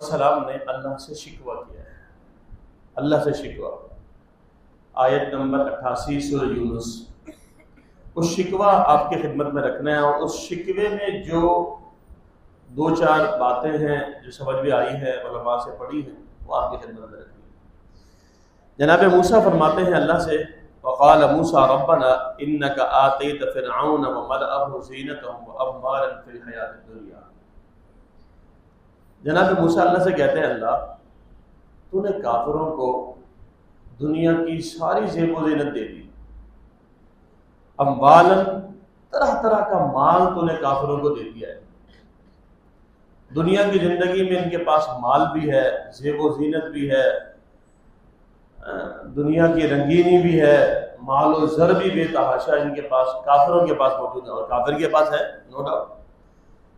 السلام نے اللہ سے شکوہ کیا ہے، اللہ سے شکوہ، آیت نمبر 88 سورہ یونس۔ اس شکوہ آپ کی خدمت میں رکھنا ہے، اور اس شکوے میں جو دو چار باتیں ہیں جو سمجھ میں آئی ہے، علماء سے پڑھی ہیں، وہ آپ کی خدمت میں رکھنی ہے۔ جناب موسیٰ فرماتے ہیں اللہ سے، وقال موسیٰ ربنا انک آتیت فرعون وملأہ زینۃ واموالا فی الحیاۃ الدنیا۔ جناب موسیٰ اللہ سے کہتے ہیں اللہ تو نے کافروں کو دنیا کی ساری زیب و زینت دے دی، اموالن طرح طرح کا مال تو نے کافروں کو دے دیا ہے۔ دنیا کی زندگی میں ان کے پاس مال بھی ہے، زیب و زینت بھی ہے، دنیا کی رنگینی بھی ہے، مال و زر بھی بے تحاشا ان کے پاس، کافروں کے پاس موجود ہے، اور کافر کے پاس ہے نو ڈاؤٹ،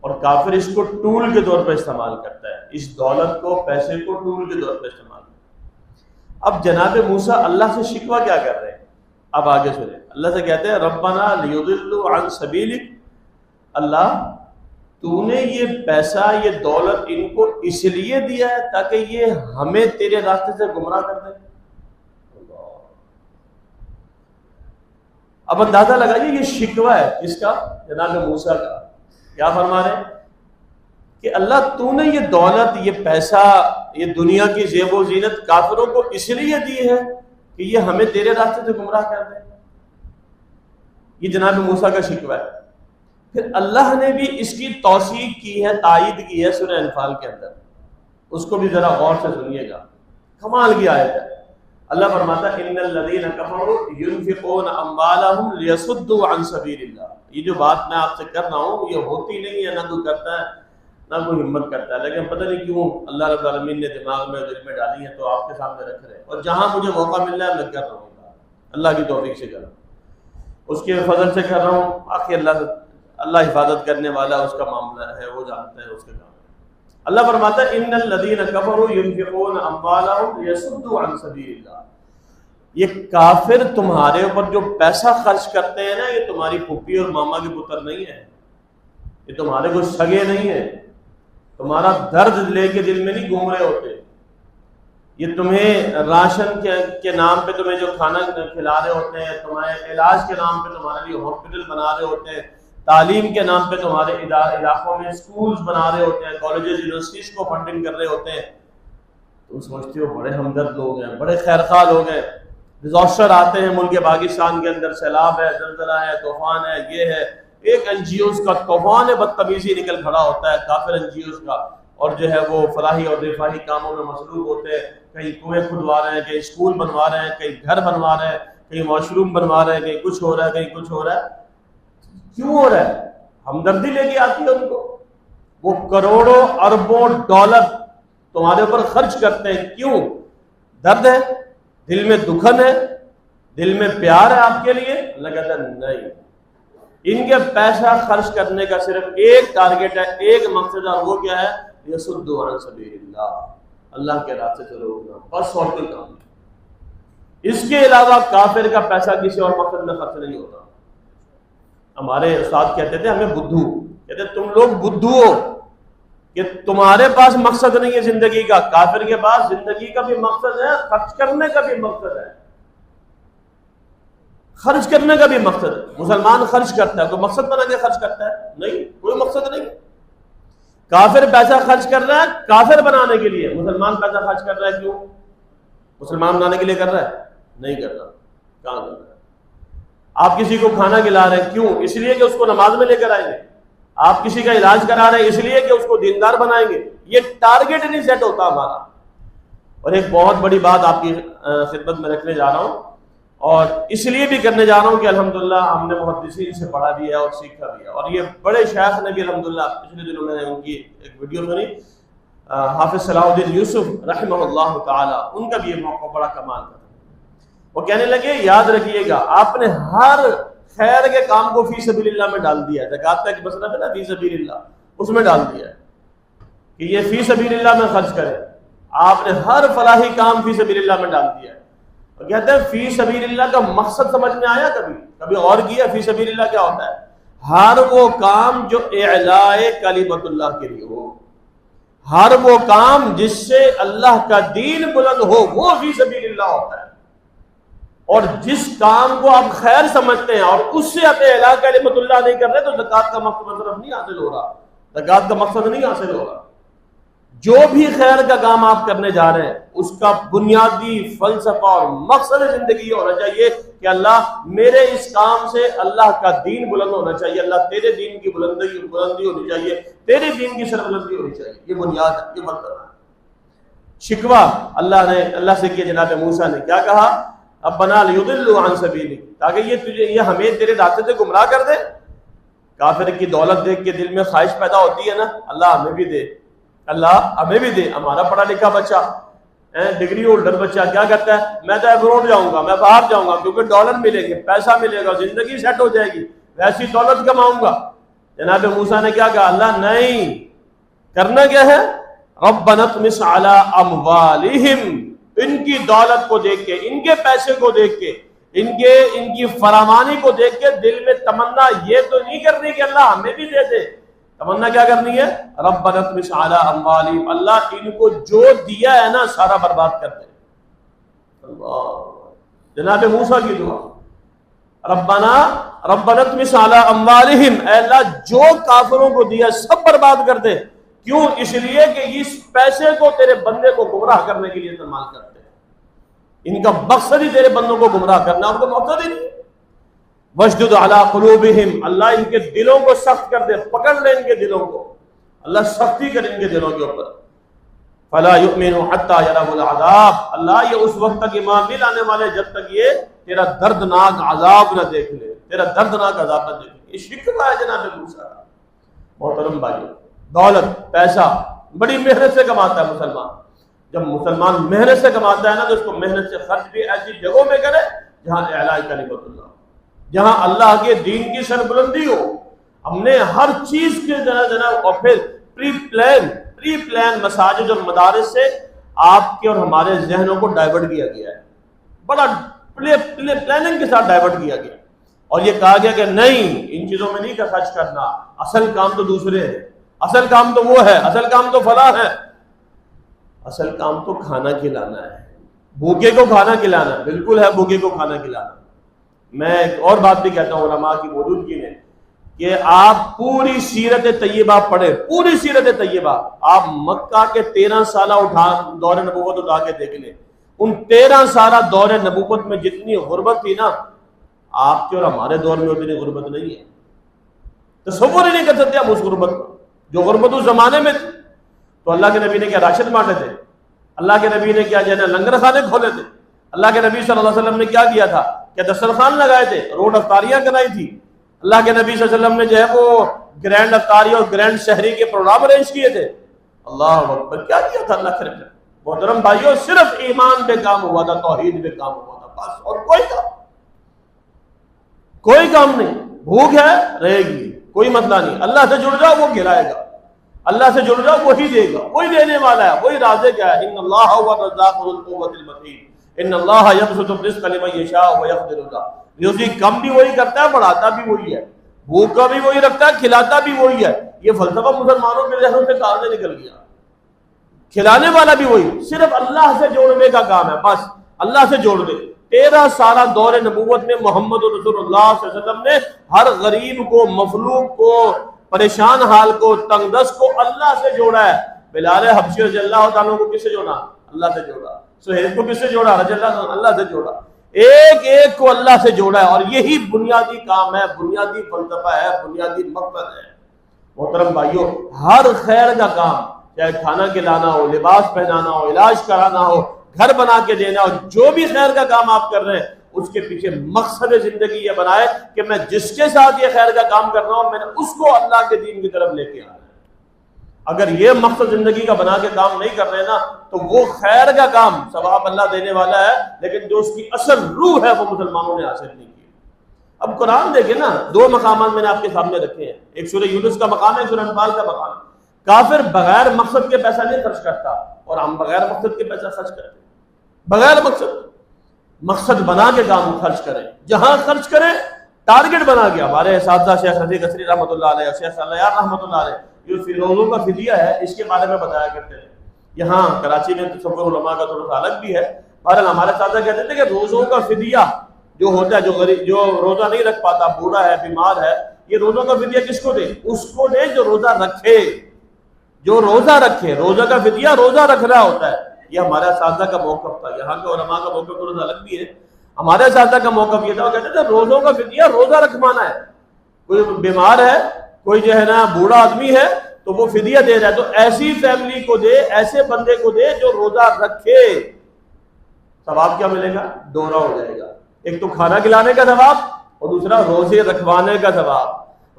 اور کافر اس کو ٹول کے طور پر استعمال کرتا ہے، اس دولت کو، پیسے کو ٹول کے طور پر استعمال کرتا ہے۔ اب جناب موسیٰ اللہ سے شکوہ کیا کر رہے ہیں؟ اب آگے سنیں، اللہ سے کہتے ہیں ربنا لیضلوا عن سبیلک، اللہ تو نے یہ پیسہ، یہ دولت ان کو اس لیے دیا ہے تاکہ یہ ہمیں تیرے راستے سے گمراہ کر دیں۔ اب اندازہ لگائیے یہ شکوہ ہے کس کا؟ جناب موسیٰ کا۔ کیا فرما رہے ہیں کہ اللہ تو نے یہ دولت، یہ پیسہ، یہ دنیا کی زیب و زینت کافروں کو اس لیے دی ہے کہ یہ ہمیں تیرے راستے سے گمراہ کر دیں۔ یہ جناب موسیٰ کا شکوہ ہے۔ پھر اللہ نے بھی اس کی توثیق کی ہے، تائید کی ہے سورہ انفال کے اندر، اس کو بھی ذرا غور سے سنیے گا، کمال کی آیت ہے۔ اللہ فرماتا ہے ان الذین کفروا ينفقون اموالهم ليصدوا عن سبیل اللہ۔ یہ جو بات میں آپ سے کر رہا ہوں یہ ہوتی نہیں ہے، نہ کوئی کرتا ہے نہ کوئی ہمت کرتا ہے، لیکن پتہ نہیں کیوں اللہ رب العالمین نے دماغ میں دل میں ڈالی ہے تو آپ کے سامنے رکھ رہے ہیں، اور جہاں مجھے موقع مل رہا ہے میں کر رہا ہوں، اللہ کی توفیق سے کر رہا ہوں، اس کے فضل سے کر رہا ہوں۔ آخر اللہ حفاظت کرنے والا، اس کا معاملہ ہے، وہ جانتا ہے اس کے کام۔ اللہ فرماتا ہے ان الذین کفروا ينفقون اموالهم ليصدوا عن سبیل اللہ۔ یہ کافر تمہارے اوپر جو پیسہ خرچ کرتے ہیں نا، یہ تمہاری پھوپھی اور ماما کے پتر نہیں ہے، یہ تمہارے کوئی سگے نہیں ہیں، تمہارا درد لے کے دل میں نہیں گھوم رہے ہوتے، یہ تمہیں راشن کے نام پہ تمہیں جو کھانا کھلا رہے ہوتے ہیں، تمہارے علاج کے نام پہ تمہارے لیے ہاسپٹل بنا رہے ہوتے ہیں، تعلیم کے نام پہ تمہارے علاقوں میں سکولز بنا رہے ہوتے ہیں، کالجز یونیورسٹیز کو فنڈنگ کر رہے ہوتے ہیں۔ تم سمجھتے ہو بڑے ہمدرد لوگ ہیں، بڑے خیرخواہ لوگ ہیں، ڈیزاسٹر آتے ہیں ملک پاکستان کے اندر، سیلاب ہے، زلزلہ ہے، طوفان ہے، یہ ہے، ایک این جی اوز کا طوفان بدتمیزی نکل کھڑا ہوتا ہے، کافر این جی اوز کا، اور جو ہے وہ فلاحی اور رفاہی کاموں میں مصروف ہوتے ہیں، کہیں کنویں کھدوا رہے ہیں، کہیں اسکول بنوا رہے ہیں، کہیں گھر بنوا رہے ہیں، کہیں واش روم بنوا رہے ہیں، کہیں کچھ ہو رہا ہے، کہیں کچھ ہو رہا ہے۔ کیوں ہو رہا ہے؟ ہمدردی لے کے آتی ہے ان کو، وہ کروڑوں اربوں ڈالر تمہارے اوپر خرچ کرتے ہیں، کیوں؟ درد ہے، دل میں دکھن ہے، دل میں پیار ہے آپ کے لیے؟ اللہ کہتا ہے نہیں، ان کے پیسہ خرچ کرنے کا صرف ایک ٹارگٹ ہے، ایک مقصد ہے، وہ کیا ہے؟ یصدوا عن سبیل اللہ، اللہ کے راستے سے روکنا، بس اور کوئی کام نہیں۔ اس کے علاوہ کافر کا پیسہ کسی اور مقصد میں خرچ نہیں ہوتا۔ ہمارے استاد کہتے تھے ہمیں بدھو، کہتے تم لوگ بدھو ہو کہ تمہارے پاس مقصد نہیں ہے زندگی کا، کافر کے پاس زندگی کا بھی مقصد ہے، خرچ کرنے کا بھی مقصد ہے، خرچ کرنے کا بھی مقصد ہے۔ مسلمان خرچ کرتا ہے، کوئی مقصد بنا کے خرچ کرتا ہے؟ نہیں، کوئی مقصد نہیں۔ کافر پیسہ خرچ کر رہا ہے کافر بنانے کے لیے، مسلمان پیسہ خرچ کر رہا ہے کیوں؟ مسلمان بنانے کے لیے کر رہا ہے؟ نہیں کر رہا۔ کہاں کر رہا ہے؟ آپ کسی کو کھانا کھلا رہے ہیں کیوں؟ اس لیے کہ اس کو نماز میں لے کر آئیں گے۔ آپ کسی کا علاج کرا رہے ہیں اس لیے کہ اس کو دیندار بنائیں گے۔ یہ ٹارگٹ نہیں سیٹ ہوتا ہمارا۔ اور ایک بہت بڑی بات آپ کی خدمت میں رکھنے جا رہا ہوں، اور اس لیے بھی کرنے جا رہا ہوں کہ الحمدللہ ہم نے محدثین سے پڑھا بھی ہے اور سیکھا بھی ہے، اور یہ بڑے شیخ نے بھی الحمدللہ پچھلے دنوں میں نے ان کی ایک ویڈیو سنی، حافظ صلاح الدین یوسف رحمہ اللہ تعالی، ان کا بھی یہ موقع بڑا کمال کا تھا۔ وہ کہنے لگے یاد رکھیے گا آپ نے ہر خیر کے کام کو فی سبیل اللہ میں ڈال دیا ہے، زکوٰۃ کا ایک مسئلہ ہے نا، فی سبیل اللہ، اس میں ڈال دیا ہے کہ یہ فی سبیل اللہ میں خرچ کرے۔ آپ نے ہر فلاحی کام فی سبیل اللہ میں ڈال دیا ہے، اور کہتے ہیں فی سبیل اللہ کا مقصد سمجھ میں آیا کبھی اور کیا؟ فی سبیل اللہ کیا ہوتا ہے؟ ہر وہ کام جو اعلاء کلمت اللہ کے لیے ہو، ہر وہ کام جس سے اللہ کا دین بلند ہو وہ فی سبیل اللہ ہوتا ہے، اور جس کام کو آپ خیر سمجھتے ہیں اور اس سے آپ اعلیٰ کلمت اللہ نہیں کر رہے تو زکوٰۃ کا مطلب نہیں حاصل ہو رہا، زکوٰۃ کا مقصد نہیں حاصل ہو رہا۔ جو بھی خیر کا کام آپ کرنے جا رہے ہیں اس کا بنیادی فلسفہ اور مقصد زندگی ہونا چاہیے کہ اللہ میرے اس کام سے اللہ کا دین بلند ہونا چاہیے، اللہ تیرے دین کی بلندی ہونی چاہیے، تیرے دین کی سربلندی ہونی چاہیے۔ یہ بنیاد ہے، یہ مطلب ہے۔ شکوہ اللہ سے کیا جناب موسیٰ نے کیا کہا؟ ربنا لیضلوا عن سبیلک، تاکہ یہ ہمیں تیرے راستے سے گمراہ کر دے۔ کافر کی دولت دیکھ کے دل میں خواہش پیدا ہوتی ہے نا، اللہ ہمیں بھی دے، اللہ ہمیں بھی دے۔ ہمارا پڑھا لکھا بچہ، ڈگری ہولڈر بچہ کیا کرتا ہے؟ میں تو ابروڈ جاؤں گا، میں باہر جاؤں گا کیونکہ ڈالر ملیں گے، پیسہ ملے گا، زندگی سیٹ ہو جائے گی، ویسی دولت کماؤں گا۔ جناب موسیٰ نے کیا کہا؟ اللہ نہیں، کرنا کیا ہے؟ ربنا اطمس علی اموالہم، ان کی دولت کو دیکھ کے، ان کے پیسے کو دیکھ کے، ان کی فراوانی کو دیکھ کے دل میں تمنا یہ تو نہیں کرنی کہ اللہ ہمیں بھی دے دے، تمنا کیا کرنی ہے؟ ربنا اطمس علی اموالہم، اللہ ان کو جو دیا ہے نا سارا برباد کر دے۔ اللہ، جناب موسیٰ کی دعا، ربنا اطمس علی اموالہم، اے اللہ جو کافروں کو دیا سب برباد کر دے۔ کیوں؟ اس لیے کہ اس پیسے کو تیرے بندے کو گمراہ کرنے کے لیے استعمال کرتے ہیں، ان کا مقصد ہی تیرے بندوں کو گمراہ کرنا، ان کا مقصد ہی نہیں۔ واشدد علی قلوبہم، اللہ ان کے دلوں کو سخت کر دے، پکڑ لے ان کے دلوں کو، اللہ سختی کر ان کے دلوں کے اوپر۔ فلا یؤمنوا حتی یروا العذاب، اللہ یہ اس وقت تک ایمان نہیں لانے والے جب تک یہ تیرا دردناک عذاب نہ دیکھ لے، تیرا دردناک عذاب نہ دیکھ لے۔ یہ شکوہ ہے جناب موسیٰ۔ محترم بھائیو، دولت پیسہ بڑی محنت سے کماتا ہے مسلمان، جب مسلمان محنت سے کماتا ہے نا تو اس کو محنت سے خرچ بھی ایسی جگہوں میں کرے جہاں اعلاء کلمت اللہ، جہاں اللہ کے دین کی سربلندی ہو۔ ہم نے ہر چیز کے جناب اور پھر پری پلان مساجد اور مدارس سے آپ کے اور ہمارے ذہنوں کو ڈائیورٹ کیا گیا ہے، بڑا پلاننگ کے ساتھ ڈائیورٹ کیا گیا، اور یہ کہا گیا کہ نہیں ان چیزوں میں نہیں خرچ کرنا، اصل کام تو دوسرے ہیں، اصل کام تو وہ ہے، اصل کام تو فلاں ہے، اصل کام تو کھانا کھلانا ہے، بھوکے کو کھانا کھلانا، بالکل ہے بھوکے کو کھانا کھلانا۔ میں ایک اور بات بھی کہتا ہوں علماء کی موجودگی میں کہ آپ پوری سیرت طیبہ پڑھیں، پوری سیرت طیبہ، آپ مکہ کے 13 سالہ دور نبوت اٹھا کے دیکھ لیں، ان 13 سالہ دور نبوت میں جتنی غربت تھی نا، آپ کے اور ہمارے دور میں اتنی غربت نہیں ہے، تصور ہی نہیں کر سکتے ہم اس غربت کو جو غربت اس زمانے میں تھی۔ تو اللہ کے نبی نے کیا راشد بانٹے تھے، اللہ کے نبی نے کیا جانا لنگر خانے کھولے تھے، اللہ کے نبی صلی اللہ علیہ وسلم نے کیا کیا تھا، کیا دسترخوان لگائے تھے، روڈ افطاریاں کرائی تھی، اللہ کے نبی صلی اللہ علیہ وسلم نے جو ہے وہ گرینڈ افطاری اور گرینڈ شہری کے پروگرام ارینج کیے تھے۔ اللہ اکبر، کیا کیا تھا اللہ کے نبی؟ محترم بھائیوں، صرف ایمان پہ کام ہوا تھا، توحید پہ کام ہوا تھا، بس، اور کوئی کام نہیں۔ بھوک ہے رہے گی، کوئی مسئلہ نہیں، اللہ سے جڑ جاؤ وہ کھلائے گا، اللہ سے جڑ جاؤ وہی دے گا، وہی دینے والا ہے، وہی رازق ہے۔ ان اللہ هو الرزاق ذو القوة المتین، ان اللہ یبسط الرزق لمن یشاء ویقدر له، رزق کم بھی وہی کرتا ہے، بڑھاتا بھی وہی ہے، بھوک کا بھی وہی رکھتا ہے، کھلاتا بھی وہی ہے۔ یہ فلسفہ مسلمانوں کے ذہنوں سے کہاں سے نکل گیا؟ کھلانے والا بھی وہی، صرف اللہ سے جوڑنے کا کام ہے، بس اللہ سے جوڑ دے۔ 13 سالہ دور نبوت میں محمد رسول اللہ صلی اللہ علیہ وسلم نے ہر غریب کو، مفلوق کو، پریشان حال کو، تنگ دست کو اللہ سے جوڑا ہے۔ بلال حبشی رضی اللہ تعالیٰ کو کس سے جوڑا؟ اللہ سے جوڑا۔ سہیل کو کس سے جوڑا؟ رضی اللہ سے جوڑا۔ ایک ایک کو اللہ سے جوڑا ہے، اور یہی بنیادی کام ہے، بنیادی فلسفہ ہے، بنیادی مقصد ہے۔ محترم بھائیوں، ہر خیر کا کام، چاہے کھانا کھلانا ہو، لباس پہنانا ہو، علاج کرانا ہو، گھر بنا کے دینا ہو، جو بھی خیر کا کام آپ کر رہے ہیں اس کے پیچھے مقصد زندگی یہ بنائے کہ میں جس کے ساتھ یہ خیر کا کام کر رہا ہوں میں نے اس کو اللہ کے دین کی طرف لے کے آنا ہے۔ اگر یہ مقصد زندگی کا بنا کے کام نہیں کر رہے نا تو وہ خیر کا کام ثواب اللہ دینے والا ہے، لیکن جو اس کی اصل روح ہے وہ مسلمانوں نے حاصل نہیں کی۔ اب قرآن دیکھیں نا، 2 مقامات میں نے آپ کے سامنے رکھے ہیں، ایک سورہ یونس کا مقام ہے، سورہ انفال کا مقام ہے۔ کافر بغیر مقصد کے پیسہ نہیں خرچ کرتا، اور ہم بغیر مقصد کے پیسہ خرچ کرتے ہیں، بغیر مقصد بنا کے کام خرچ کریں، جہاں خرچ کریں ٹارگٹ بنا کے۔ ہمارے اساتذہ شیخ رفیق قصری رحمۃ اللہ علیہ، شیخ صالح رحمۃ اللہ علیہ، جو روزوں کا فدیہ ہے اس کے بارے میں بتایا کرتے ہیں. یہاں کراچی میں تصور علماء کا تھوڑا سا الگ بھی ہے. بہرحال ہمارے ساتھ کہتے تھے کہ روزوں کا فدیہ جو ہوتا ہے، جو روزہ نہیں رکھ پاتا، بوڑھا ہے، بیمار ہے، یہ روزوں کا فدیہ کس کو دے؟ اس کو دے جو روزہ رکھے. جو روزہ رکھے، روزہ کا فدیہ روزہ رکھنا ہوتا ہے. یہ ہمارے اساتذہ کا موقف تھا. یہاں کے علماء کا موقف تھوڑا سا الگ بھی ہے. ہمارے اساتذہ کا موقف یہ تھا، وہ کہتے تھے روزوں کا فدیہ روزہ رکھوانا ہے. کوئی بیمار ہے، کوئی جو ہے نا بوڑھا آدمی ہے تو وہ فدیہ دے رہا ہے، تو ایسی فیملی کو دے، ایسے بندے کو دے جو روزہ رکھے. ثواب کیا ملے گا؟ دوہرا ہو جائے گا. ایک تو کھانا کھلانے کا ثواب اور دوسرا روزے رکھوانے کا ثواب.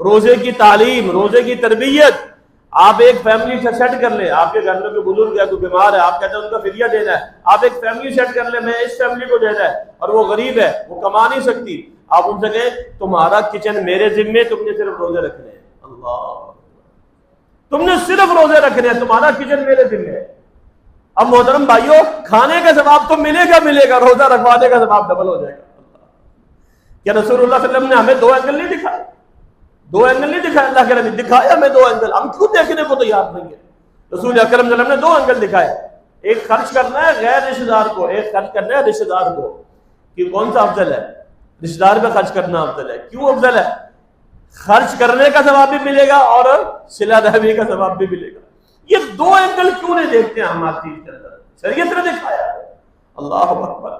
روزے کی تعلیم، روزے کی تربیت. آپ ایک فیملی سے سیٹ کر لیں، آپ کے گھر میں کوئی بزرگ ہے، کوئی بیمار ہے، آپ کہتے ہیں ان کا فدیہ دینا ہے. آپ ایک فیملی سیٹ کر لیں، میں اس فیملی کو دینا ہے، اور وہ غریب ہے، وہ کما نہیں سکتی. آپ ان سے کہیں تمہارا کچن میرے ذمے، تم نے صرف روزے رکھنے ہیں. اللہ، تم نے صرف روزے رکھنے ہیں، تمہارا کچن میرے ذمے ہے. اب محترم بھائیوں، کھانے کا ثواب تو ملے گا، روزہ رکھوانے کا ثواب ڈبل ہو جائے گا. کیا رسول اللہ صلی اللہ علیہ وسلم نے ہمیں دو اینگل نہیں دکھائے؟ دو اینگل نہیں دکھائے اللہ کے نبی، دکھایا ہمیں دو اینگل. ہم کیوں دیکھنے کو تیار نہیں ہیں؟ رسول اکرم صلی اللہ علیہ وسلم نے دو اینگل دکھائے. ایک خرچ کرنا ہے غیر رشتہ دار کو، ایک خرچ کرنا ہے رشتہ دار کو. کہ کون سا افضل ہے؟ رشتہ دار پہ خرچ کرنا افضل ہے. کیوں افضل ہے؟ خرچ کرنے کا ثواب بھی ملے گا اور صلہ رحمی کا ثواب بھی ملے گا. یہ دو اینگل کیوں نہیں دیکھتے ہیں ہم آپ چیز کے اندر؟ شریعت نے دکھایا ہے. اللہ اکبر.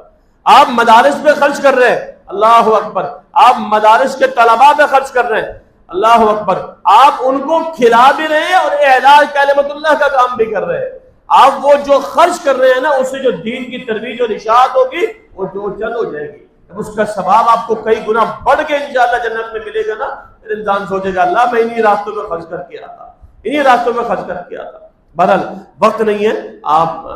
آپ مدارس پہ خرچ کر رہے ہیں، اللہ اکبر. آپ مدارس کے طلباء پہ خرچ کر رہے ہیں، اللہ اکبر. آپ ان کو کھلا بھی رہے ہیں اور اعلاء کلمت اللہ کا کام بھی کر رہے ہیں. آپ وہ جو خرچ کر رہے ہیں نا، اس سے جو دین کی ترویج اور اشاعت ہوگی وہ دو چند ہو جائے گی. اس کا ثواب آپ کو کئی گنا بڑھ کے انشاءاللہ جنت میں ملے گا نا. پھر انسان سوچے گا اللہ میں انہی راستوں پہ خرچ کر کے آتا، انہی راستوں پہ خرچ کر کے آتا. بہرحال وقت نہیں ہے، آپ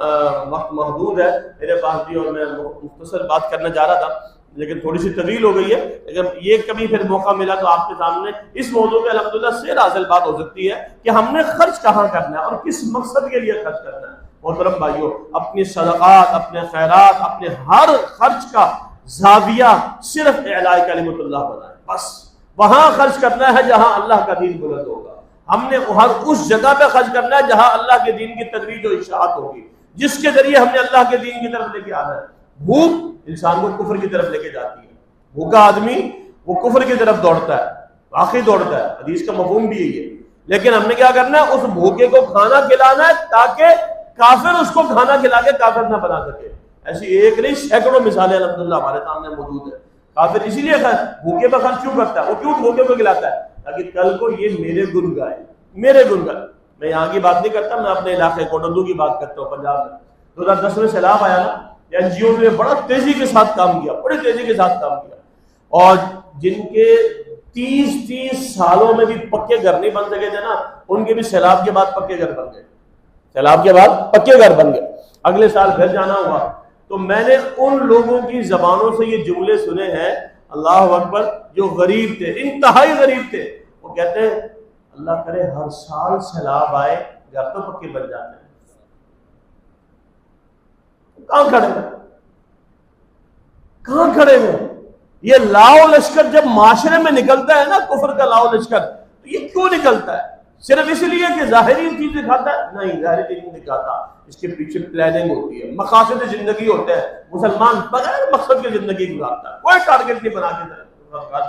وقت محدود ہے میرے پاس بھی، اور میں مختصر بات کرنا چاہ رہا تھا لیکن تھوڑی سی طویل ہو گئی ہے. لیکن یہ کبھی پھر موقع ملا تو آپ کے سامنے اس موضوع پہ الحمدللہ سے حاصل بات ہو سکتی ہے کہ ہم نے خرچ کہاں کرنا ہے اور کس مقصد کے لیے خرچ کرنا ہے. محترم بھائیوں، اپنی صدقات، اپنے خیرات، اپنے ہر خرچ کا زاویہ صرف اعلاء کلمت اللہ بنائیں. بس وہاں خرچ کرنا ہے جہاں اللہ کا دین بلند ہوگا. ہم نے ہر اس جگہ پہ خرچ کرنا ہے جہاں اللہ کے دین کی ترویج و اشاعت ہوگی، جس کے ذریعے ہم نے اللہ کے دین کی طرف لے کے آنا ہے. بھوک انسان کو کفر کی طرف لے کے جاتی ہے. بھوکا آدمی وہ کفر کی طرف دوڑتا ہے، واقعی دوڑتا ہے. حدیث کا مفہوم بھی یہی ہے. لیکن ہم نے کیا کرنا ہے؟ اس بھوکے کو کھانا کھلانا ہے تاکہ کافر اس کو کھانا کھلا کے کافر نہ بنا سکے. ایسی ایک نہیں سینکڑوں مثالیں الحمدللہ ہمارے سامنے موجود ہے. کافر اسی لیے بھوکے پر خرچ کیوں کرتا ہے؟ وہ کیوں بھوکے کو کھلاتا ہے؟ تاکہ کل کو یہ میرے گن گائے، میرے گن گائے. میں یہاں کی بات نہیں کرتا، میں اپنے علاقے کوٹندو کی بات کرتا ہوں. پنجاب میں 2010 میں سیلاب آیا نا، این جی او نے بڑا تیزی کے ساتھ کام کیا، بڑی تیزی کے ساتھ کام کیا. اور جن کے 30 سالوں میں بھی پکے گھر نہیں بن سکے تھے نا، ان کے بھی سیلاب کے بعد پکے گھر بن گئے. سیلاب کے بعد پکے گھر بن گئے. اگلے سال گھر جانا ہوا تو میں نے ان لوگوں کی زبانوں سے یہ جملے سنے ہیں، اللہ اکبر، جو غریب تھے، انتہائی غریب تھے. وہ کہتے ہیں اللہ کرے ہر سال سیلاب آئے، گھر تو پکے بن جاتے ہیں. کہاں کھڑے ہیں؟ کہاں کھڑے ہیں؟ یہ لاؤ لشکر جب معاشرے میں نکلتا ہے نا، کفر کا لاؤ لشکر، تو یہ کیوں نکلتا ہے؟ صرف اس لیے کہ ظاہری چیز دکھاتا ہے؟ نہیں، ظاہری چیز نہیں دکھاتا. اس کے پیچھے پلاننگ ہوتی ہے، مقاصد زندگی ہوتے ہیں. مسلمان بغیر مقصد کی زندگی گزارتا ہے، کوئی ٹارگیٹ نہیں بنا کے